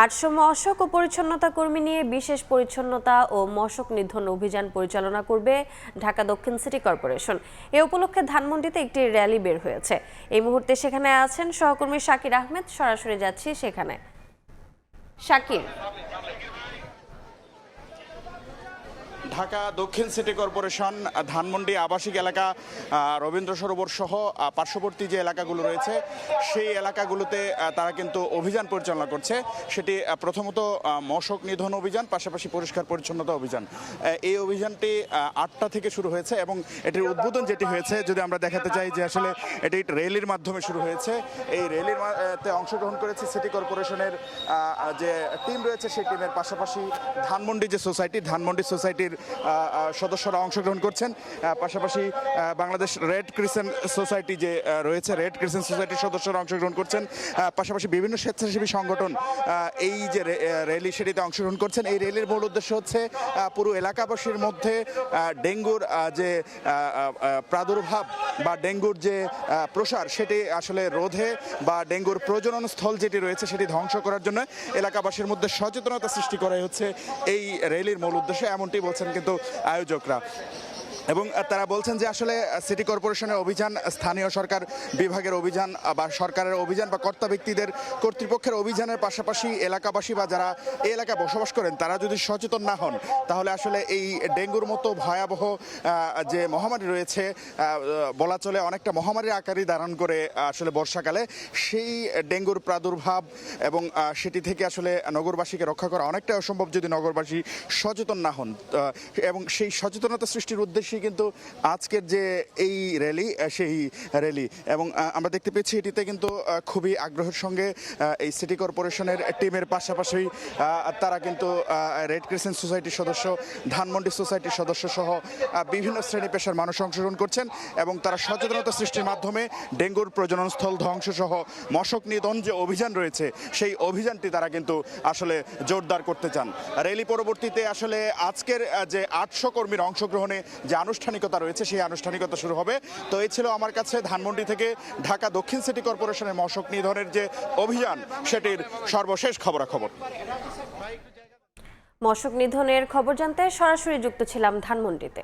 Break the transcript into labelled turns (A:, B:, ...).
A: 800 মশক ও পরিচ্ছন্নতা কর্মী নিয়ে বিশেষ পরিচ্ছন্নতা ও মশক নিধন অভিযান পরিচালনা করবে ঢাকা দক্ষিণ সিটি কর্পোরেশন। এ উপলক্ষে ধানমন্ডিতে একটি র্যালি বের হয়েছে। এই মুহূর্তে সেখানে আছেন সহকর্মী শাকির আহমেদ। সরাসরি যাচ্ছি সেখানে। শাকির,
B: ঢাকা দক্ষিণ সিটি কর্পোরেশন ধানমন্ডি আবাসিক এলাকা, রবীন্দ্র সরোবর সহ পার্শ্ববর্তী যে এলাকাগুলো রয়েছে সেই এলাকাগুলোতে তারা কিন্তু অভিযান পরিচালনা করছে। সেটি প্রথমত মশক নিধন অভিযান, পাশাপাশি পরিষ্কার পরিচ্ছন্নতা অভিযান। এই অভিযানটি 8টা থেকে শুরু হয়েছে এবং এটির উদ্বোধন যেটি হয়েছে, যদি আমরা দেখাতে চাই যে আসলে এটি র্যালির মাধ্যমে শুরু হয়েছে। এই র্যালির অংশগ্রহণ করেছে সিটি কর্পোরেশনের যে টিম রয়েছে সেই টিমের পাশাপাশি ধানমন্ডি যে সোসাইটি, ধানমন্ডি সোসাইটির সদস্যরা অংশগ্রহণ করছেন। পাশাপাশি বাংলাদেশ রেড ক্রিসেন্ট সোসাইটি যে রয়েছে, রেড ক্রিসেন্ট সোসাইটির সদস্যরা অংশগ্রহণ করছেন। পাশাপাশি বিভিন্ন স্বেচ্ছাসেবী সংগঠন এই যে র্যালি সেটিতে অংশগ্রহণ করছেন। এই র্যালির মূল উদ্দেশ্য হচ্ছে পুরো এলাকাবাসীর মধ্যে ডেঙ্গুর যে প্রাদুর্ভাব বা ডেঙ্গুর যে প্রসার সেটি আসলে রোধে বা ডেঙ্গুর প্রজনন স্থল যেটি রয়েছে সেটি ধ্বংস করার জন্য এলাকাবাসীর মধ্যে সচেতনতা সৃষ্টি করাই হচ্ছে এই র্যালির মূল উদ্দেশ্য, এমনটি বলছেন কিন্তু আয়োজকরা। এবং তারা বলছেন যে আসলে সিটি কর্পোরেশনের অভিযান, স্থানীয় সরকার বিভাগের অভিযান বা সরকারের অভিযান বা কর্তা ব্যক্তিদের কর্তৃপক্ষের অভিযানের পাশাপাশি এলাকাবাসী বা যারা এই এলাকায় বসবাস করেন তারা যদি সচেতন না হন তাহলে আসলে এই ডেঙ্গুর মতো ভয়াবহ যে মহামারী রয়েছে, বলা চলে অনেকটা মহামারীর আকারই ধারণ করে আসলে বর্ষাকালে, সেই ডেঙ্গুর প্রাদুর্ভাব এবং সেটি থেকে আসলে নগরবাসীকে রক্ষা করা অনেকটা অসম্ভব যদি নগরবাসী সচেতন না হন। এবং সেই সচেতনতা সৃষ্টির উদ্দেশ্যে কিন্তু আজকের যে এই র্যালি, সেই র্যালি। এবং আমরা দেখতে পেয়েছি এটিতে কিন্তু খুবই আগ্রহের সঙ্গে এই সিটি কর্পোরেশনের টিমের পাশাপাশি তারা কিন্তু রেড ক্রিসেন্ট সোসাইটির সদস্য, ধানমন্ডি সোসাইটির সদস্য সহ বিভিন্ন শ্রেণী পেশার মানুষ অংশগ্রহণ করছেন এবং তারা সচেতনতা সৃষ্টির মাধ্যমে ডেঙ্গুর প্রজননস্থল ধ্বংস সহ মশক নিধন যে অভিযান রয়েছে সেই অভিযানটি তারা কিন্তু আসলে জোরদার করতে চান। র্যালি পরবর্তীতে আসলে আজকের যে 800 কর্মীর অংশগ্রহণে যে আনুষ্ঠানিকতা রয়েছে সেই আনুষ্ঠানিকতা শুরু হবে। তো এই ছিল আমার কাছে ধানমন্ডি থেকে ঢাকা দক্ষিণ সিটি কর্পোরেশনের মশক নিধনের যে অভিযান সেটির সর্বশেষ খবরাখবর।
A: মশক নিধনের খবর জানতে সরাসরি যুক্ত ছিলাম ধানমন্ডিতে।